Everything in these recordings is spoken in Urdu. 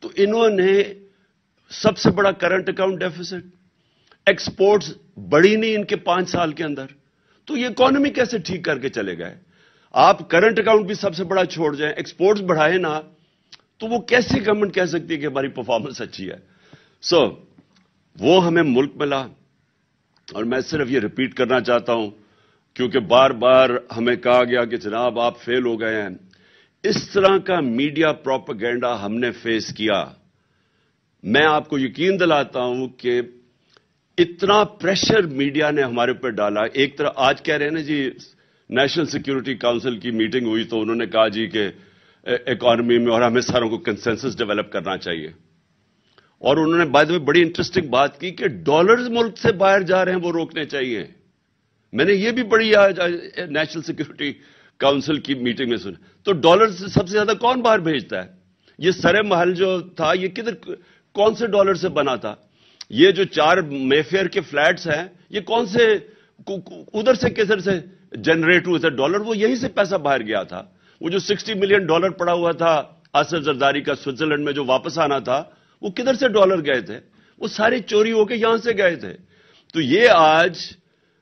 تو انہوں نے سب سے بڑا کرنٹ اکاؤنٹ ڈیفیسٹ, ایکسپورٹس بڑھی نہیں ان کے 5 سال کے اندر, تو یہ اکانومی کیسے ٹھیک کر کے چلے گئے؟ آپ کرنٹ اکاؤنٹ بھی سب سے بڑا چھوڑ جائیں, ایکسپورٹس بڑھائے نا, تو وہ کیسی گورنمنٹ کہہ سکتی ہے کہ ہماری پرفارمنس اچھی ہے؟ وہ ہمیں ملک ملا, اور میں صرف یہ ریپیٹ کرنا چاہتا ہوں کیونکہ بار بار ہمیں کہا گیا کہ جناب آپ فیل ہو گئے ہیں. اس طرح کا میڈیا پروپیگنڈا ہم نے فیس کیا. میں آپ کو یقین دلاتا ہوں کہ اتنا پریشر میڈیا نے ہمارے اوپر ڈالا. ایک طرح آج کہہ رہے ہیں نا جی, نیشنل سیکیورٹی کاؤنسل کی میٹنگ ہوئی تو انہوں نے کہا جی کہ اکانومی میں اور ہمیں ساروں کو کنسنسس ڈیولپ کرنا چاہیے, اور انہوں نے بائی دی وے بڑی انٹرسٹنگ بات کی کہ ڈالرز ملک سے باہر جا رہے ہیں وہ روکنے چاہیے. میں نے یہ بھی بڑی آج نیشنل سیکیورٹی کاؤنسل کی میٹنگ میں سنا. تو ڈالرز سب سے زیادہ کون باہر بھیجتا ہے؟ یہ سرے محل جو تھا یہ کدھر, کون سے ڈالر سے بنا تھا؟ یہ جو 4 مے فیئر کے فلیٹس ہیں یہ کون سے, ادھر سے کدھر سے جنریٹ ہوئے تھے ڈالر؟ وہ یہیں سے پیسہ باہر گیا تھا. وہ جو $60 ملین پڑا ہوا تھا آصف زرداری کا سوئٹزرلینڈ میں جو واپس آنا تھا, وہ کدھر سے ڈالر گئے تھے؟ وہ سارے چوری ہو کے یہاں سے گئے تھے. تو یہ آج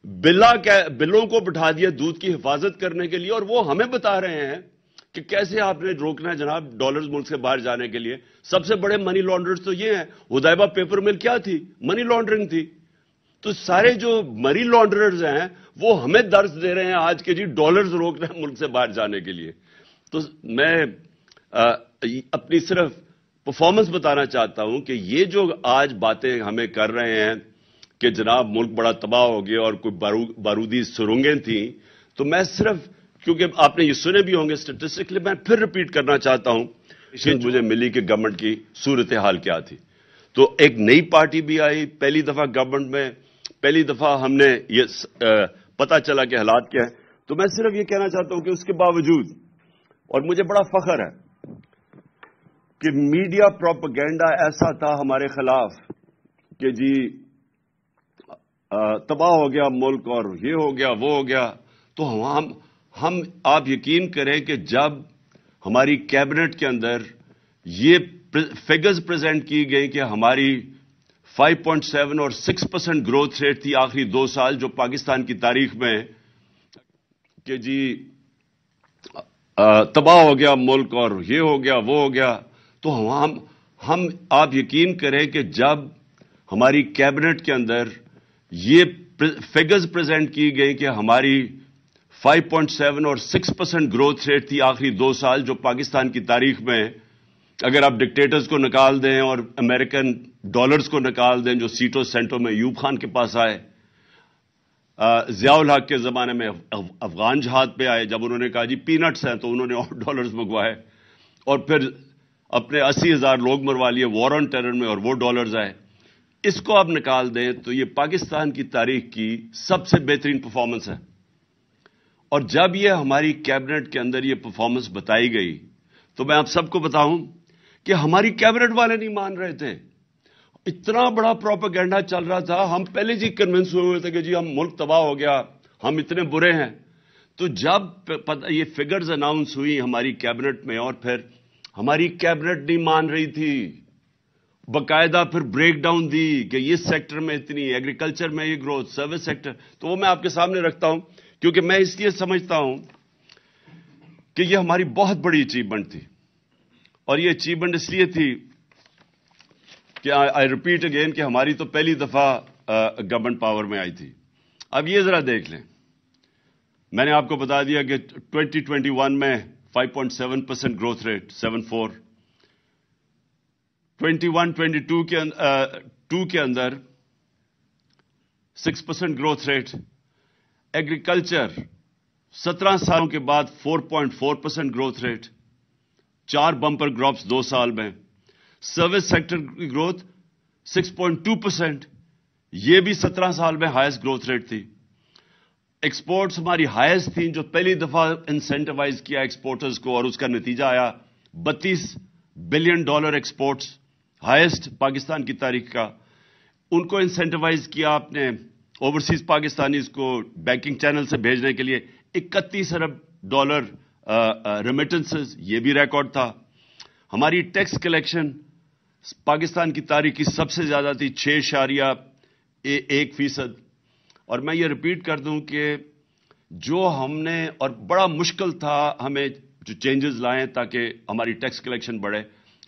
بلوں کو بٹھا دیا دودھ کی حفاظت کرنے کے لیے, اور وہ ہمیں بتا رہے ہیں کہ کیسے آپ نے روکنا ہے جناب ڈالرز ملک سے باہر جانے کے لیے. سب سے بڑے منی لانڈرز تو یہ ہیں. حدیبہ پیپر مل کیا تھی؟ منی لانڈرنگ تھی. تو سارے جو منی لانڈررز ہیں وہ ہمیں درس دے رہے ہیں آج کے جی ڈالرز روکنا ہے ملک سے باہر جانے کے لیے. تو میں اپنی صرف پرفارمنس بتانا چاہتا ہوں کہ یہ جو آج باتیں ہمیں کر رہے ہیں کہ جناب ملک بڑا تباہ ہو گیا اور کوئی بارودی سرنگیں تھیں, تو میں صرف, کیونکہ آپ نے یہ سنے بھی ہوں گے اسٹیٹسٹکلی, میں پھر ریپیٹ کرنا چاہتا ہوں کہ مجھے ملی کہ گورنمنٹ کی صورتحال کیا تھی. تو ایک نئی پارٹی بھی آئی, پہلی دفعہ گورنمنٹ میں, پہلی دفعہ ہم نے یہ پتا چلا کہ حالات کیا ہیں. تو میں صرف یہ کہنا چاہتا ہوں کہ اس کے باوجود, اور مجھے بڑا فخر ہے کہ میڈیا پروپیگنڈا ایسا تھا ہمارے خلاف کہ جی تباہ ہو گیا ملک اور یہ ہو گیا وہ ہو گیا. تو ہم آپ یقین کریں کہ جب ہماری کیبنٹ کے اندر یہ فگرز پریزنٹ کی گئی کہ ہماری 5.7 اور 6% گروتھ ریٹ تھی آخری 2 سال جو پاکستان کی تاریخ میں, کہ جی تباہ ہو گیا ملک اور یہ ہو گیا وہ ہو گیا. تو ہم آپ یقین کریں کہ جب ہماری کیبنٹ کے اندر یہ فگرز پریزنٹ کی گئی کہ ہماری 5.7 اور 6% گروتھ ریٹ تھی آخری 2 سال جو پاکستان کی تاریخ میں, اگر آپ ڈکٹیٹرز کو نکال دیں اور امریکن ڈالرز کو نکال دیں جو سیٹوں سینٹوں میں ایوب خان کے پاس آئے, ضیاء الحق کے زمانے میں افغان جہاد پہ آئے, جب انہوں نے کہا جی پینٹس ہیں تو انہوں نے اور ڈالرز منگوائے, اور پھر اپنے 80,000 لوگ مروا لیے وار آن ٹیرر میں اور وہ ڈالرز آئے. اس کو آپ نکال دیں تو یہ پاکستان کی تاریخ کی سب سے بہترین پرفارمنس ہے. اور جب یہ ہماری کیبنٹ کے اندر یہ پرفارمنس بتائی گئی تو میں آپ سب کو بتاؤں کہ ہماری کیبنٹ والے نہیں مان رہے تھے. اتنا بڑا پروپیگنڈا چل رہا تھا, ہم پہلے جی کنونس ہوئے تھے کہ جی ہم ملک تباہ ہو گیا, ہم اتنے برے ہیں. تو جب یہ فگرز اناؤنس ہوئی ہماری کیبنٹ میں, اور پھر ہماری کیبنٹ نہیں مان رہی تھی, باقاعدہ پھر بریک ڈاؤن دی کہ اس سیکٹر میں اتنی, ایگریکلچر میں یہ گروتھ, سروس سیکٹر, تو وہ میں آپ کے سامنے رکھتا ہوں کیونکہ میں اس لیے سمجھتا ہوں کہ یہ ہماری بہت بڑی اچیومنٹ تھی. اور یہ اچیومنٹ اس لیے تھی کہ آئی ریپیٹ اگین کہ ہماری تو پہلی دفعہ گورنمنٹ پاور میں آئی تھی. اب یہ ذرا دیکھ لیں, میں نے آپ کو بتا دیا کہ 2021 میں 5.7% گروتھ ریٹ, 7.4. 21-22 کے اندر 6% گروتھ ریٹ. ایگریکلچر 17 سالوں کے بعد 4.4% گروتھ ریٹ, 4 بمپر کراپس 2 سال میں. سروس سیکٹر کی گروتھ 6.2%, یہ بھی 17 سال میں ہائیسٹ گروتھ ریٹ تھی. ایکسپورٹس ہماری ہائیسٹ تھیں, جو پہلی دفعہ انسینٹیوائز کیا ایکسپورٹرز کو, اور اس کا نتیجہ آیا $32 بلین ایکسپورٹس, ہائیسٹ پاکستان کی تاریخ کا. ان کو انسینٹیوائز کیا آپ نے اوورسیز پاکستانیز کو بینکنگ چینل سے بھیجنے کے لیے, $31 ارب ریمیٹنسز, یہ بھی ریکارڈ تھا. ہماری ٹیکس کلیکشن پاکستان کی تاریخ کی سب سے زیادہ تھی 6.1%. اور میں یہ ریپیٹ کر دوں کہ جو ہم نے، اور بڑا مشکل تھا ہمیں جو چینجز لائیں تاکہ ہماری ٹیکس کلیکشن بڑھے،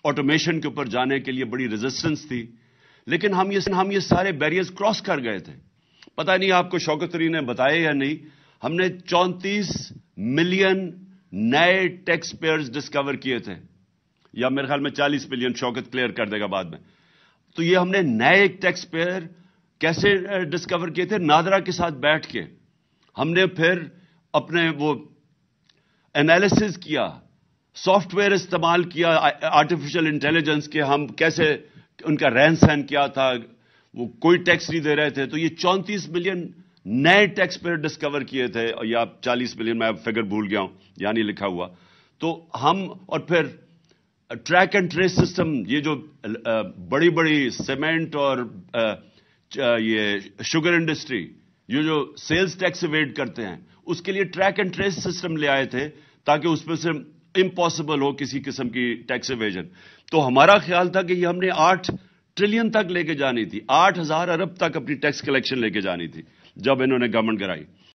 آٹومیشن کے اوپر جانے کے لیے بڑی ریزسٹنس تھی، لیکن ہم یہ سارے بیریئرز کراس کر گئے تھے. پتہ نہیں آپ کو شوکت علی نے بتایا یا نہیں، ہم نے 34 ملین نئے ٹیکس پیئرز ڈسکور کیے تھے، یا میرے خیال میں 40 ملین، شوکت کلیئر کر دے گا بعد میں. تو یہ ہم نے نئے ٹیکس پیئر کیسے ڈسکور کیے تھے؟ نادرا کے ساتھ بیٹھ کے ہم نے پھر اپنے وہ انالیسز کیا، سافٹ ویئر استعمال کیا آرٹیفیشل انٹیلیجنس کے، ہم کیسے ان کا رہن سہن کیا تھا، وہ کوئی ٹیکس نہیں دے رہے تھے. تو یہ 34 ملین نئے ٹیکس پیئر ڈسکور کیے تھے، یا 40 ملین، میں فگر بھول گیا ہوں، یہاں نہیں لکھا ہوا. تو ہم، اور پھر ٹریک اینڈ ٹریس سسٹم، یہ جو بڑی بڑی سیمنٹ اور یہ شوگر انڈسٹری یہ جو سیلز ٹیکس ایویڈ کرتے ہیں، اس کے لیے ٹریک اینڈ ٹریس سسٹم لے آئے تھے تاکہ اس میں سے امپاسبل ہو کسی قسم کی ٹیکس ایویژن. تو ہمارا خیال تھا کہ یہ ہم نے 8 ٹریلین تک لے کے جانی تھی، 8,000 ارب تک اپنی ٹیکس کلیکشن لے کے جانی تھی جب انہوں نے گورنمنٹ کرائی.